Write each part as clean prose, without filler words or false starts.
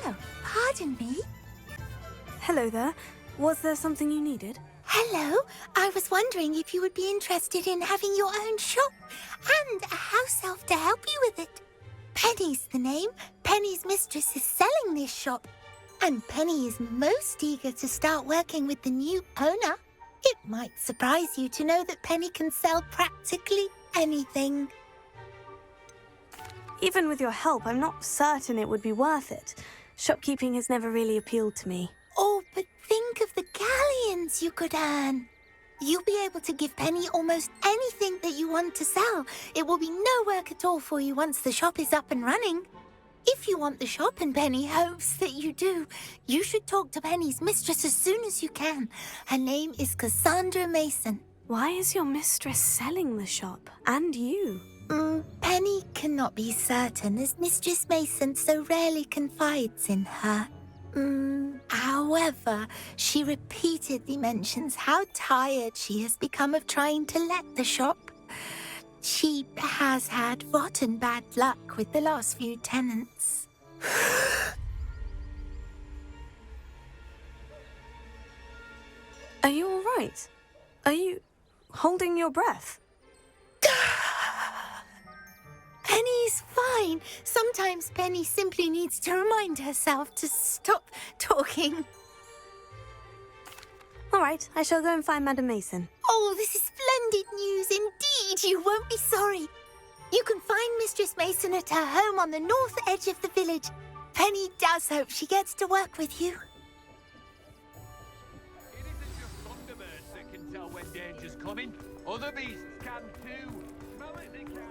Oh, pardon me. Hello there. Was there something you needed? Hello. I was wondering if you would be interested in having your own shop and a house elf to help you with it. Penny's the name. Penny's mistress is selling this shop. And Penny is most eager to start working with the new owner. It might surprise you to know that Penny can sell practically anything. Even with your help, I'm not certain it would be worth it. Shopkeeping has never really appealed to me. Oh, but think of the galleons you could earn. You'll be able to give Penny almost anything that you want to sell. It will be no work at all for you once the shop is up and running. If you want the shop and Penny hopes that you do, you should talk to Penny's mistress as soon as you can. Her name is Cassandra Mason. Why is your mistress selling the shop? And you? Penny cannot be certain as Mistress Mason so rarely confides in her. However, she repeatedly mentions how tired she has become of trying to let the shop. She has had rotten bad luck with the last few tenants. Are you all right? Are you holding your breath? Penny's fine. Sometimes Penny simply needs to remind herself to stop talking. All right, I shall go and find Madam Mason. Oh, this is splendid news indeed. You won't be sorry. You can find Mistress Mason at her home on the north edge of the village. Penny does hope she gets to work with you. It isn't just thunderbirds that can tell when danger's coming. Other beasts can too. Smell it, they can.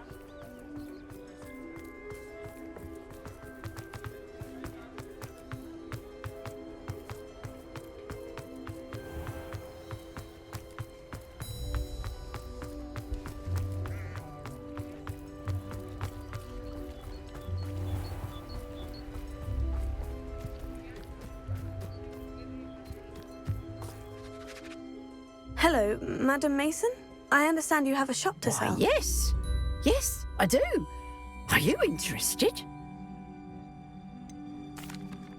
Hello, Madam Mason? I understand you have a shop to sell. Yes. Yes, I do. Are you interested?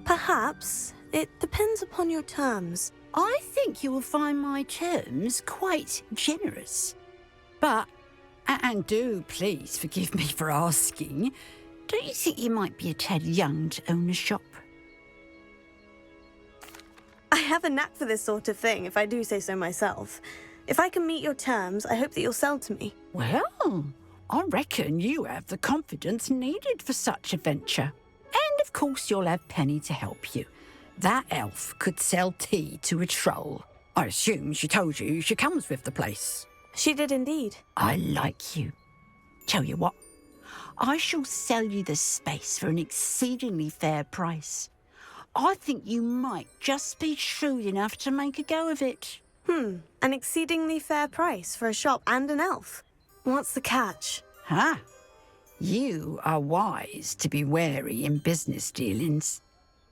Perhaps. It depends upon your terms. I think you will find my terms quite generous. But, and do please forgive me for asking, don't you think you might be a tad young to own a shop? I have a knack for this sort of thing, if I do say so myself. If I can meet your terms, I hope that you'll sell to me. Well, I reckon you have the confidence needed for such a venture. And of course you'll have Penny to help you. That elf could sell tea to a troll. I assume she told you she comes with the place. She did indeed. I like you. Tell you what, I shall sell you the space for an exceedingly fair price. I think you might just be shrewd enough to make a go of it. An exceedingly fair price for a shop and an elf. What's the catch? Huh? You are wise to be wary in business dealings.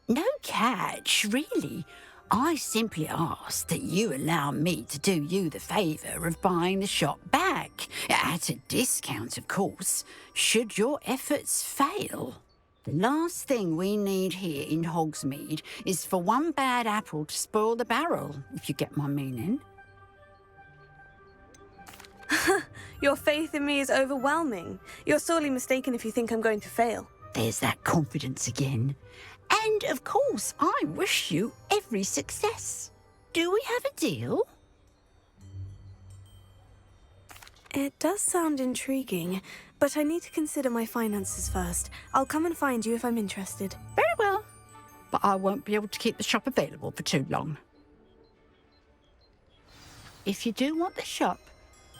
No catch, really. I simply ask that you allow me to do you the favour of buying the shop back, at a discount, of course, should your efforts fail. The last thing we need here in Hogsmeade is for one bad apple to spoil the barrel, if you get my meaning. Your faith in me is overwhelming. You're sorely mistaken if you think I'm going to fail. There's that confidence again. And, of course, I wish you every success. Do we have a deal? It does sound intriguing, but I need to consider my finances first. I'll come and find you if I'm interested. Very well. But I won't be able to keep the shop available for too long. If you do want the shop,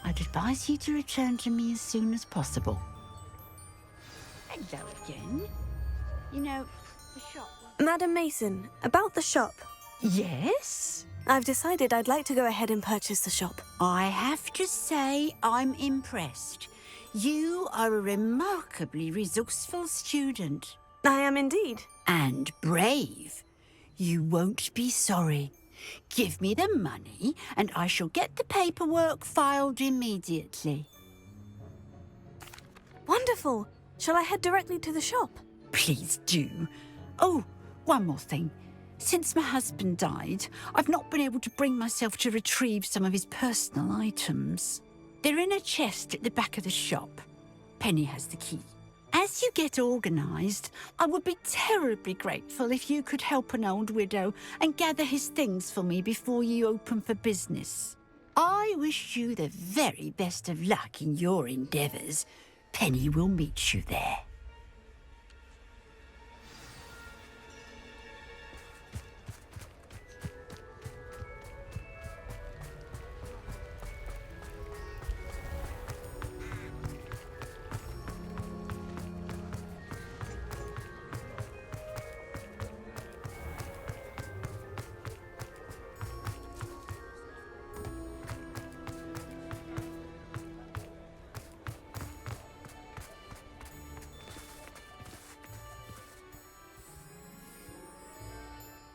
I'd advise you to return to me as soon as possible. Hello again. You know, the shop... Madam Mason, about the shop. Yes? I've decided I'd like to go ahead and purchase the shop. I have to say I'm impressed. You are a remarkably resourceful student. I am indeed. And brave. You won't be sorry. Give me the money and I shall get the paperwork filed immediately. Wonderful. Shall I head directly to the shop? Please do. Oh, one more thing. Since my husband died, I've not been able to bring myself to retrieve some of his personal items. They're in a chest at the back of the shop. Penny has the key. As you get organised, I would be terribly grateful if you could help an old widow and gather his things for me before you open for business. I wish you the very best of luck in your endeavours. Penny will meet you there.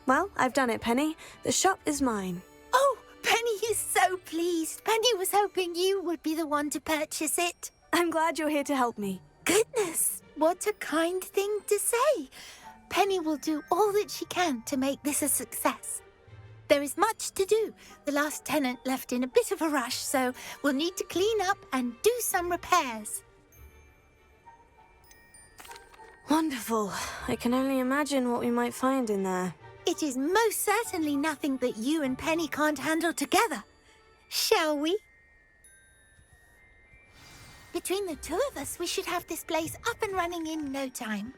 Well, I've done it, Penny. The shop is mine. Oh, Penny is so pleased. Penny was hoping you would be the one to purchase it. I'm glad you're here to help me. Goodness, what a kind thing to say. Penny will do all that she can to make this a success. There is much to do. The last tenant left in a bit of a rush, so we'll need to clean up and do some repairs. Wonderful. I can only imagine what we might find in there. It is most certainly nothing that you and Penny can't handle together. Shall we? Between the two of us, we should have this place up and running in no time.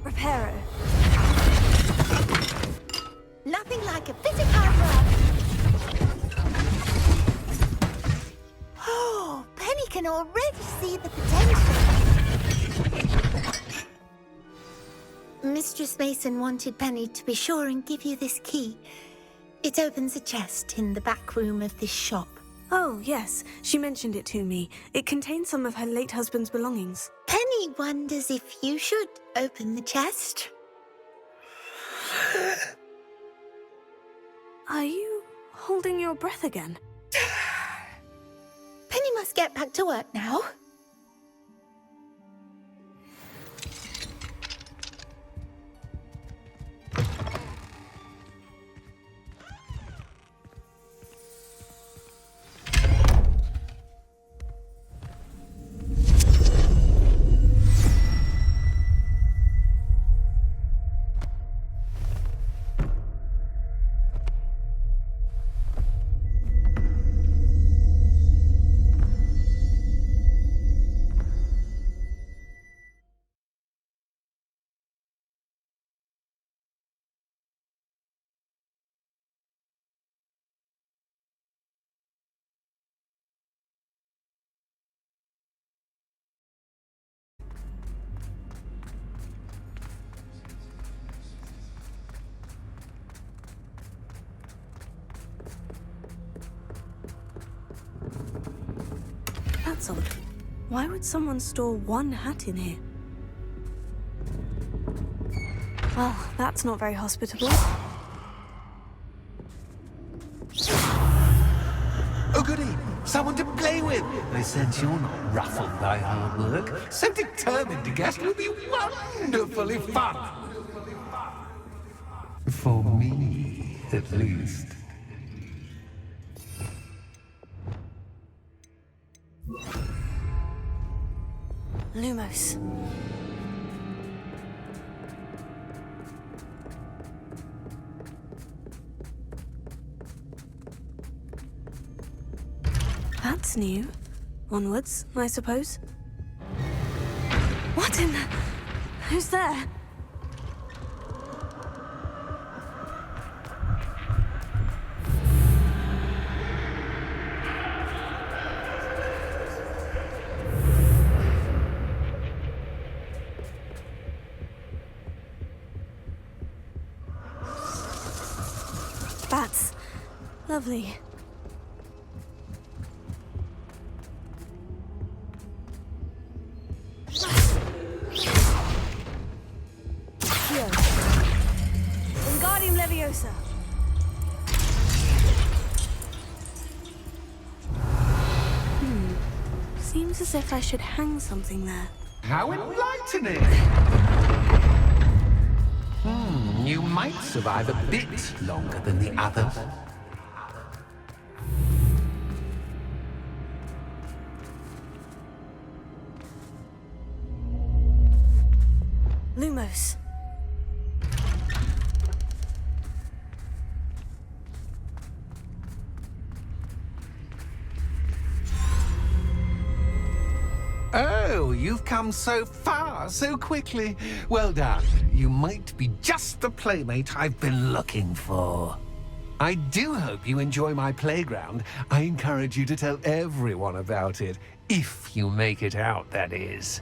Reparo. Nothing like a bit of hard work. Oh, Penny can already see the potential. Mistress Mason wanted Penny to be sure and give you this key. It opens a chest in the back room of this shop. Oh, yes. She mentioned it to me. It contains some of her late husband's belongings. Penny wonders if you should open the chest. Are you holding your breath again? Penny must get back to work now. That's odd. Why would someone store one hat in here? Well, that's not very hospitable. Oh, goody! Someone to play with! I sense you're not ruffled by hard work. So determined to guess will be wonderfully fun! For me, at least. Lumos. That's new. Onwards, I suppose. What in the... Who's there? Bats. Lovely. Here. Wingardium Leviosa. Seems as if I should hang something there. How enlightening! You might survive a bit longer than the others. Lumos. Oh, you've come so far so quickly. Well done. You might be just the playmate I've been looking for. I do hope you enjoy my playground. I encourage you to tell everyone about it. If you make it out, that is.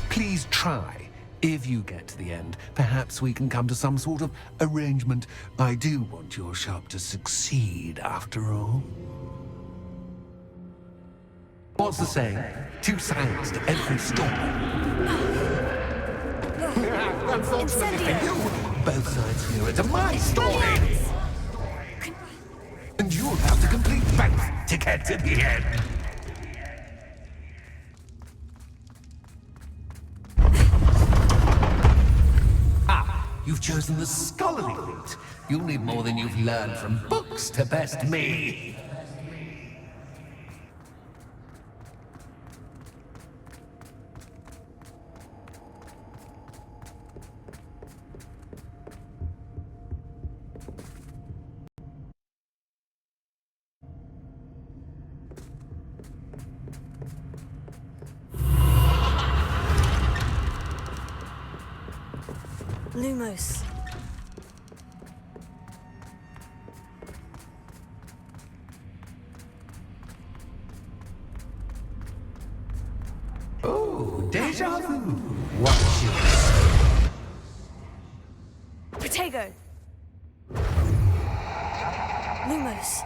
Please try. If you get to the end, perhaps we can come to some sort of arrangement. I do want your shop to succeed, after all. What's the saying? 2 sides to every story. Unfortunately for you, both sides hear it to my story. And you'll have to complete both to get to the end. You've chosen the scholarly route. You'll need more than you've learned from books to best me. Lumos. Oh, deja vu. Watch it. Protego. Lumos.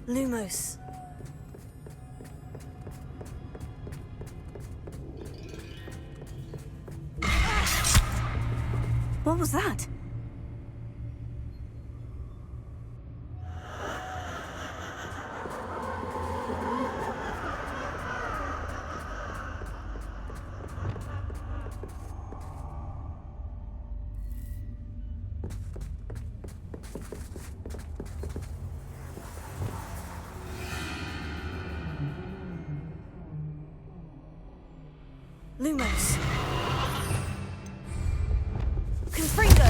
Lumos. What was that? Lumos. Confringo.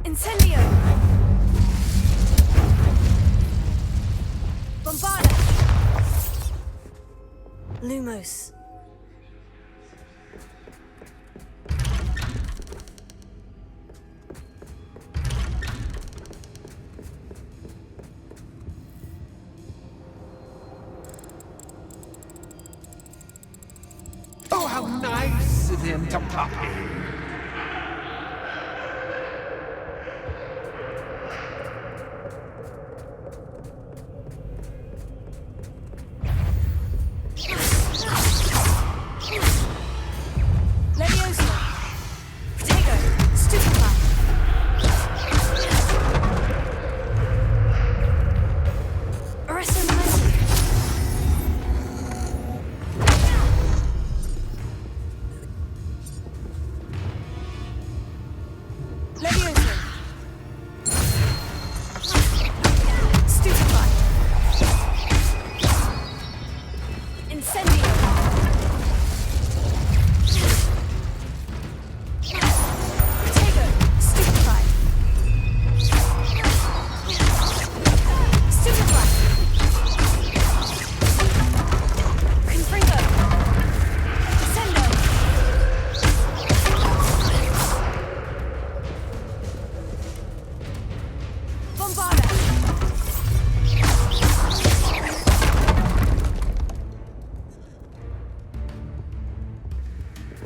Incendio. Bombarda. Lumos. Oh, how nice of him to pop in. Levioso. Protego. Stupefy. Arresto Momentum.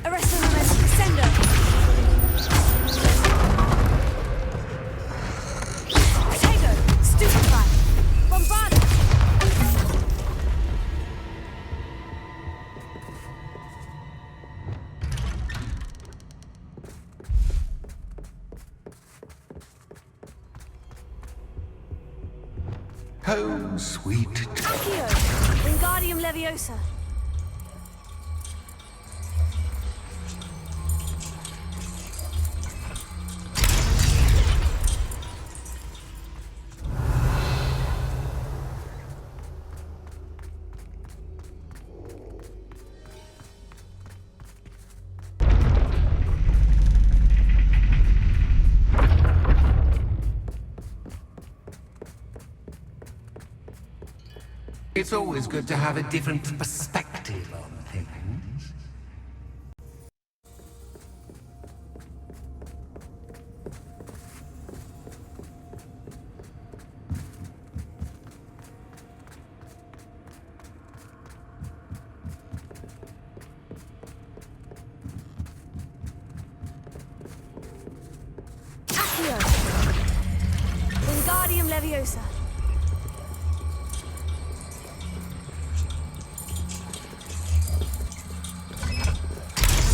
Arresto momentum. Sendo. Tego. Stupefy. Bombard. Home, sweet. Accio. Wingardium Leviosa. It's always good to have a different perspective on things. Accio. Wingardium Leviosa.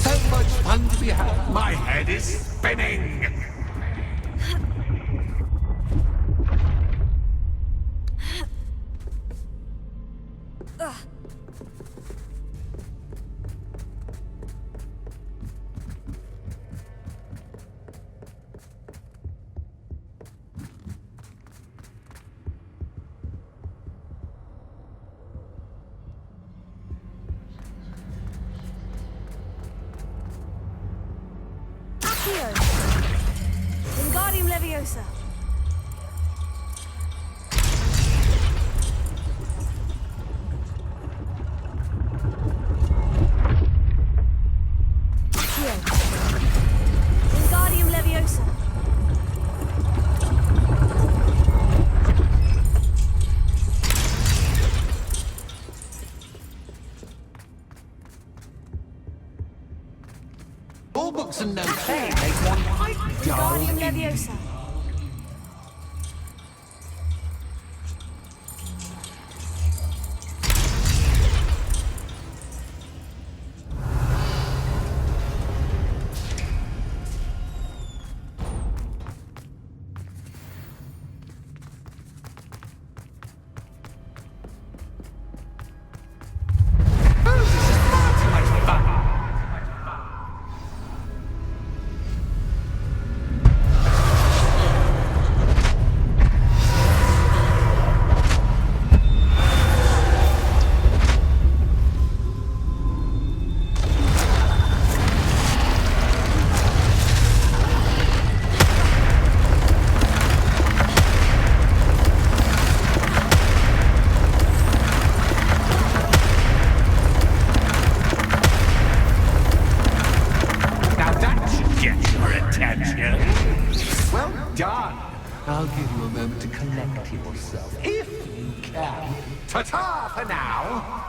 So much fun to be had. My head is spinning. Accio. Wingardium Leviosa. Accio. Wingardium Leviosa. All books and no play make one quite dull. Wingardium Leviosa. Oh, this is far too much fun. Now that should get your attention. Well done. I'll give you a moment to collect yourself, if you can. Ta-ta for now.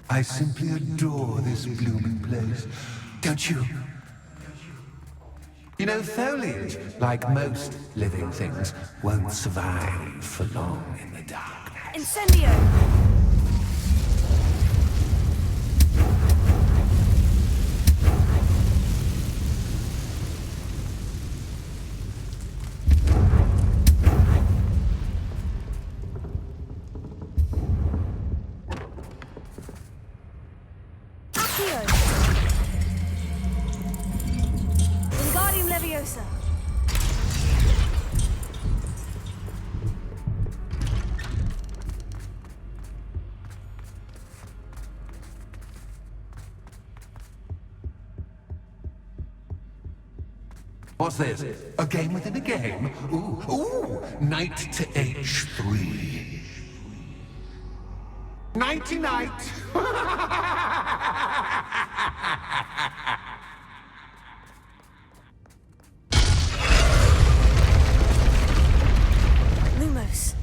I simply adore this blooming place, don't you? You know, foliage, like most living things, won't survive for long in the darkness. Incendio. Accio. Wingardium Leviosa. What's this? A game within a game? Ooh, knight to h3. Nighty-night! Lumos.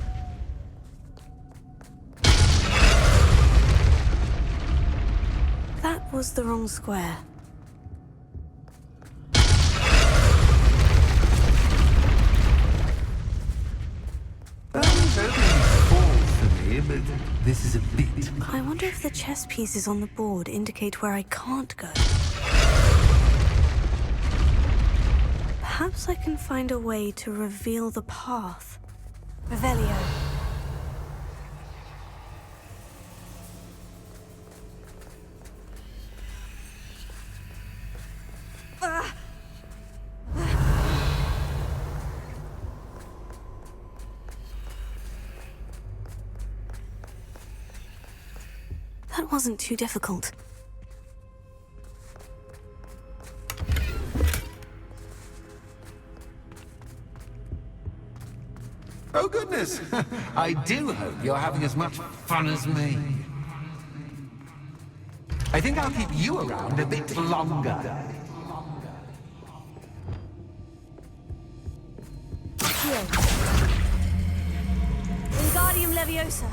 That was the wrong square. But this is a bit... I wonder if the chess pieces on the board indicate where I can't go. Perhaps I can find a way to reveal the path. Revelio. That wasn't too difficult. Oh, goodness! I do hope you're having as much fun as me. I think I'll keep you around a bit longer. Here. Wingardium Leviosa.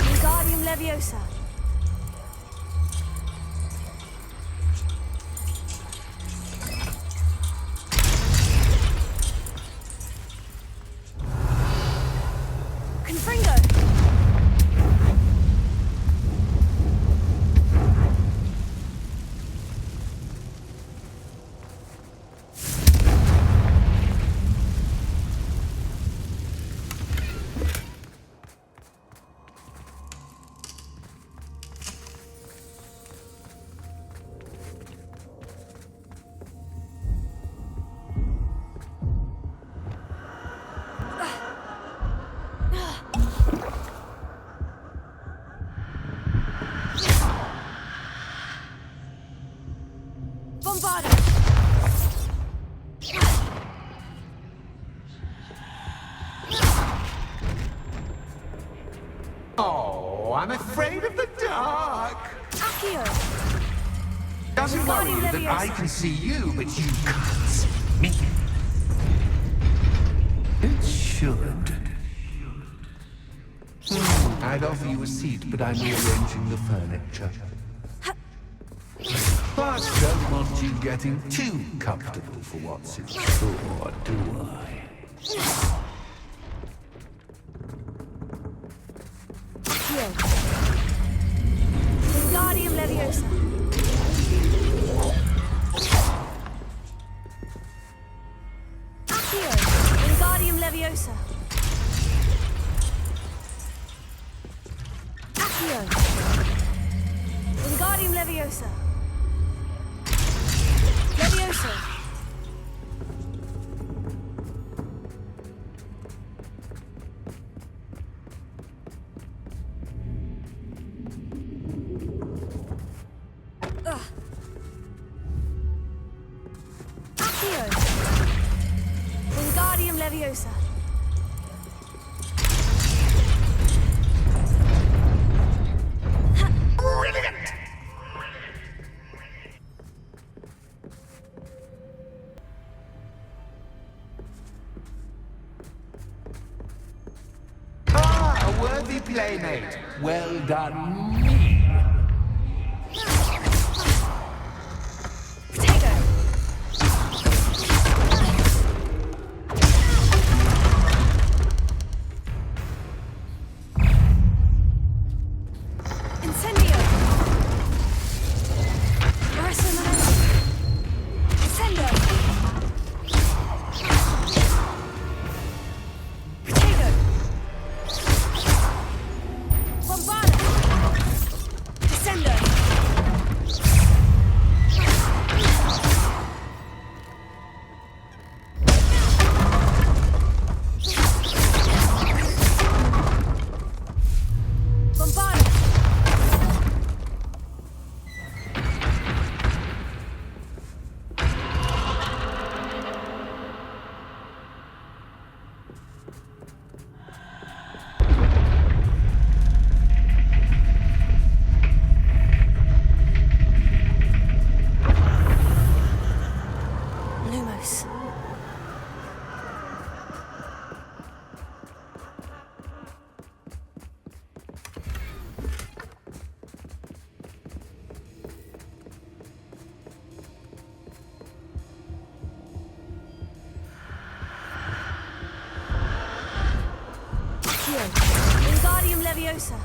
Wingardium Leviosa. Confringo. Bombarda! Oh, I'm afraid of the dark. Accio! Doesn't worry you that I can see you, but you can't see me. It should. I'd offer you a seat, but I'm rearranging the furniture. But don't want you getting too comfortable for what's in store, do I? Accio! Wingardium Leviosa. Accio! Wingardium Leviosa. Accio! Wingardium Leviosa. Leviosa. Accio. Wingardium Leviosa. Brilliant! Ah, a worthy playmate. Well done, me. Potato. Incendio. Arsenal. Incendio. Potato. Bombarda. Wingardium Leviosa.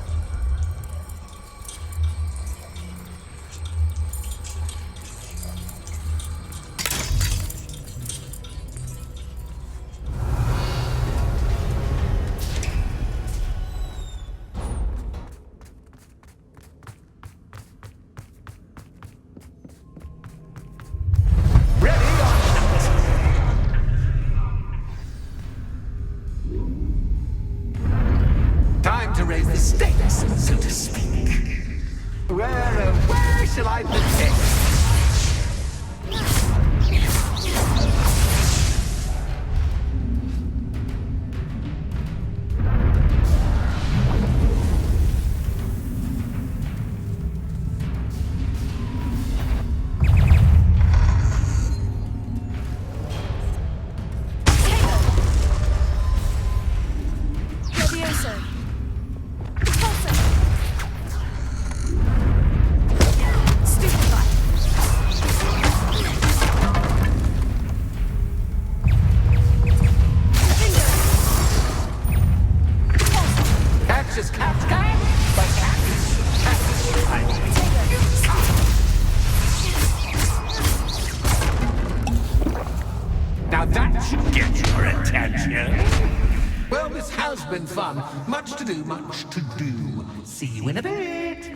Time to raise the stakes, so to speak. Where shall I begin? Leviosa. Stupefy. Catch is catch can, but now that should get your attention. Well, this has been fun. Much to do, much to do. See you in a bit.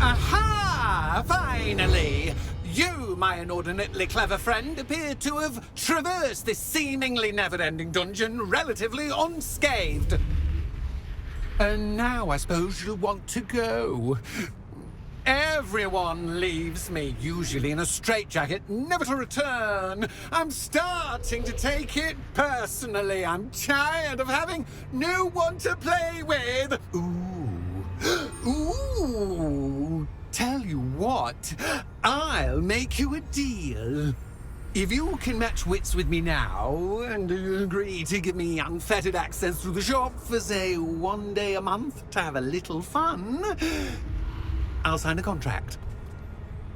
Aha! Finally! You, my inordinately clever friend, appear to have traversed this seemingly never-ending dungeon relatively unscathed. And now I suppose you'll want to go. Everyone leaves me, usually in a straitjacket, never to return. I'm starting to take it personally. I'm tired of having no one to play with. Ooh. Tell you what, I'll make you a deal. If you can match wits with me now and agree to give me unfettered access to the shop for, say, 1 day a month to have a little fun, I'll sign a contract.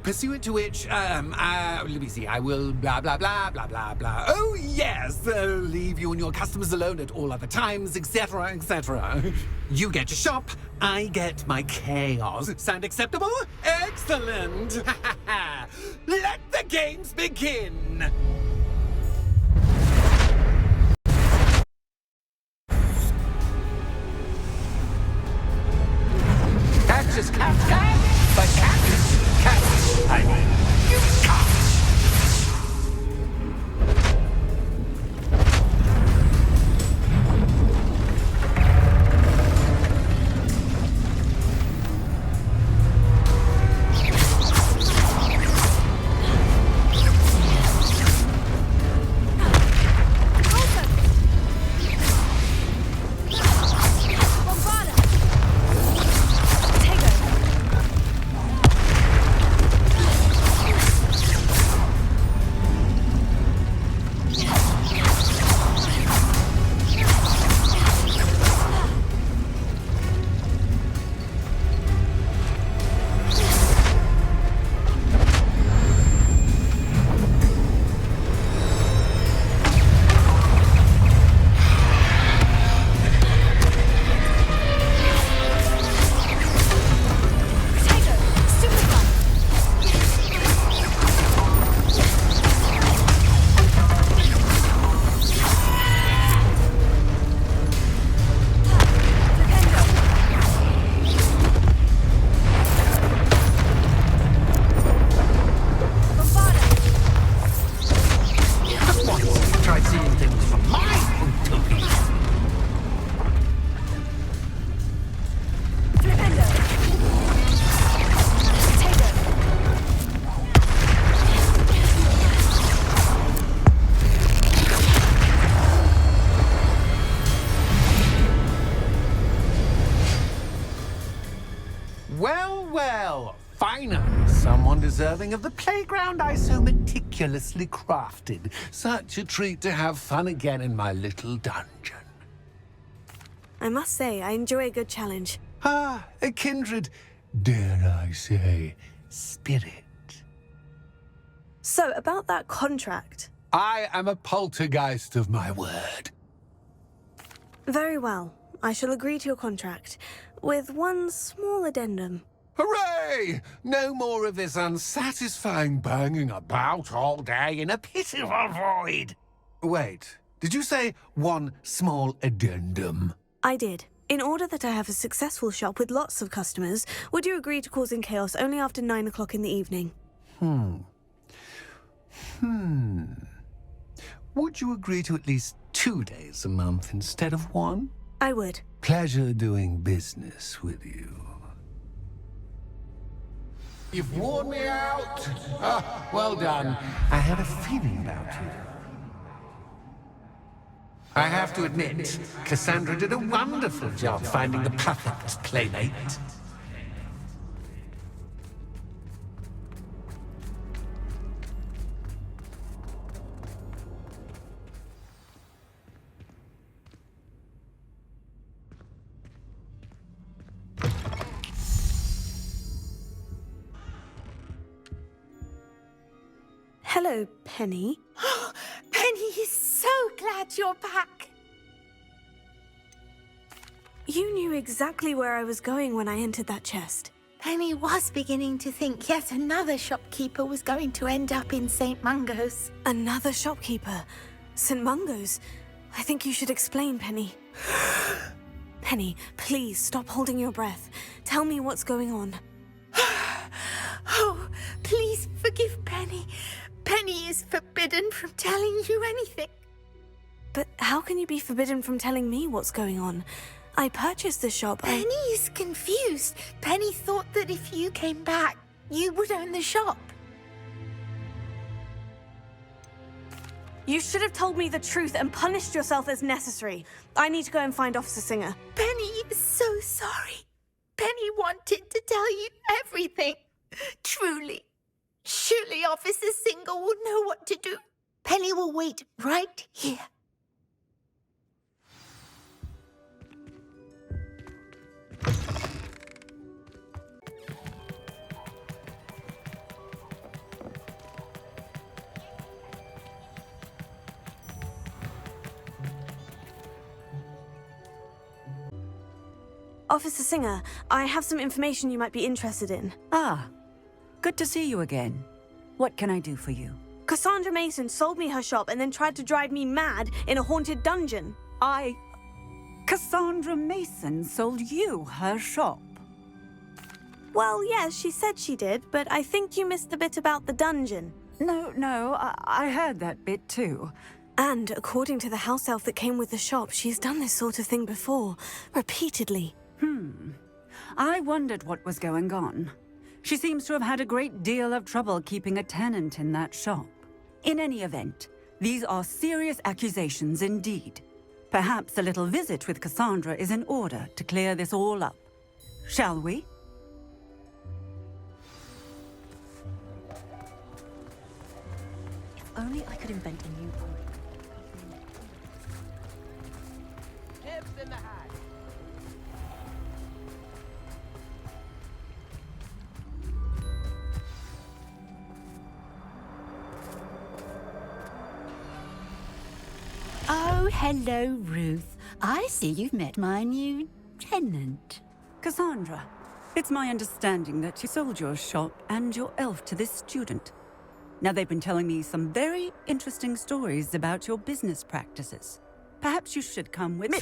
Pursuant to which, let me see, I will blah, blah, blah, blah, blah, blah. Oh, yes, leave you and your customers alone at all other times, etc., etc. You get your shop, I get my chaos. Sound acceptable? Excellent! Let the games begin! Catch is catch, but catch is catch. I mean, you can't. undeserving of the playground I so meticulously crafted. Such a treat to have fun again in my little dungeon. I must say, I enjoy a good challenge. Ah, a kindred, dare I say, spirit. So, about that contract. I am a poltergeist of my word. Very well. I shall agree to your contract, with one small addendum. Hooray! No more of this unsatisfying banging about all day in a pitiful void. Wait, did you say one small addendum? I did. In order that I have a successful shop with lots of customers, would you agree to causing chaos only after 9 o'clock in the evening? Would you agree to at least 2 days a month instead of one? I would. Pleasure doing business with you. You've worn me out. Ah, well done. I had a feeling about you. I have to admit, Cassandra did a wonderful job finding the perfect playmate. Hello, Penny. Penny is so glad you're back. You knew exactly where I was going when I entered that chest. Penny was beginning to think yet another shopkeeper was going to end up in St. Mungo's. Another shopkeeper. St. Mungo's. I think you should explain, Penny. Penny, please stop holding your breath. Tell me what's going on. Oh, please forgive Penny. Penny is forbidden from telling you anything. But how can you be forbidden from telling me what's going on? I purchased the shop. Penny is confused. Penny thought that if you came back, you would own the shop. You should have told me the truth and punished yourself as necessary. I need to go and find Officer Singer. Penny is so sorry. Penny wanted to tell you everything. Truly. Surely Officer Singer will know what to do. Penny will wait right here. Officer Singer, I have some information you might be interested in. Ah, good to see you again. What can I do for you? Cassandra Mason sold me her shop and then tried to drive me mad in a haunted dungeon. Cassandra Mason sold you her shop? Well, yes, she said she did, but I think you missed the bit about the dungeon. No, I heard that bit too. And according to the house elf that came with the shop, she's done this sort of thing before, repeatedly. I wondered what was going on. She seems to have had a great deal of trouble keeping a tenant in that shop. In any event, these are serious accusations indeed. Perhaps a little visit with Cassandra is in order to clear this all up. Shall we? If only I could invent a new one. Tips in the hat. Oh, hello, Ruth. I see you've met my new tenant. Cassandra, it's my understanding that you sold your shop and your elf to this student. Now, they've been telling me some very interesting stories about your business practices. Perhaps you should come with me.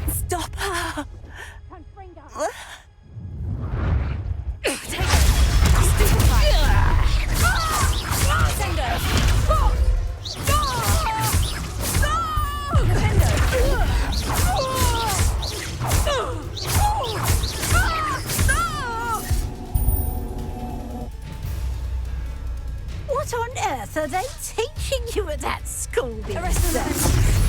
Stop her! What on earth are they teaching you at that school these days?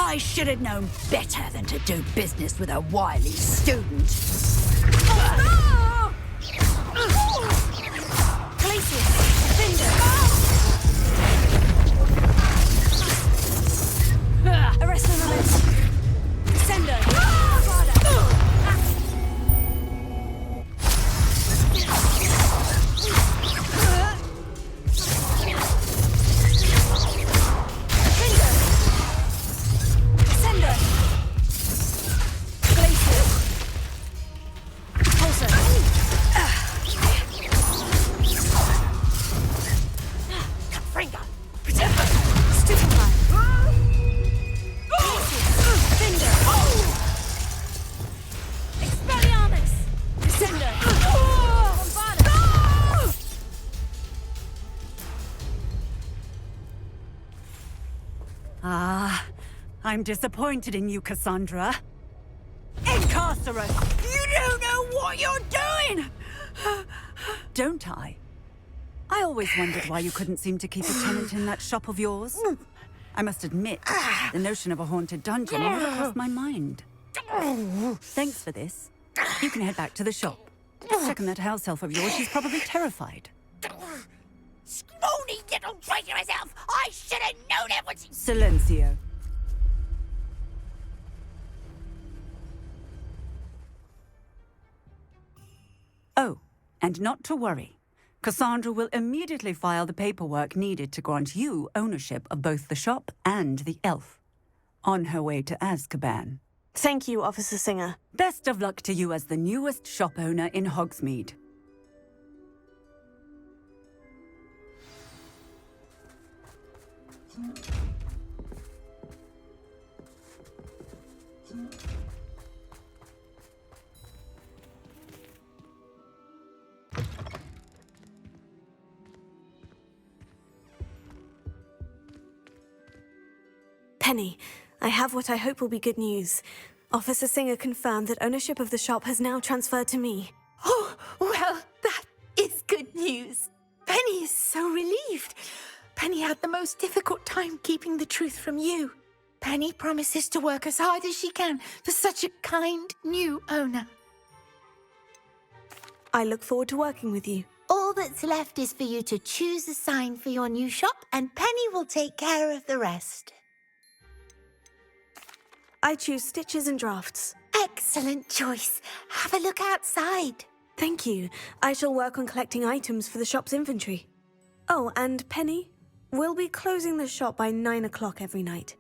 I should have known better than to do business with a wily student. Glacius! Cinder! Arrest the moment! Sender! I'm disappointed in you, Cassandra. Incarcerate! You don't know what you're doing! Don't I? I always wondered why you couldn't seem to keep a tenant in that shop of yours. I must admit, the notion of a haunted dungeon never crossed my mind. Thanks for this. You can head back to the shop. Checking that house elf of yours, she's probably terrified. Scrawny little traitorous elf! I should have known it was... Silencio. Oh, and not to worry. Cassandra will immediately file the paperwork needed to grant you ownership of both the shop and the elf. On her way to Azkaban. Thank you, Officer Singer. Best of luck to you as the newest shop owner in Hogsmeade. Penny, I have what I hope will be good news. Officer Singer confirmed that ownership of the shop has now transferred to me. Oh, well, that is good news. Penny is so relieved. Penny had the most difficult time keeping the truth from you. Penny promises to work as hard as she can for such a kind new owner. I look forward to working with you. All that's left is for you to choose a sign for your new shop, and Penny will take care of the rest. I choose stitches and drafts. Excellent choice. Have a look outside. Thank you. I shall work on collecting items for the shop's inventory. Oh, and Penny, we'll be closing the shop by 9 o'clock every night.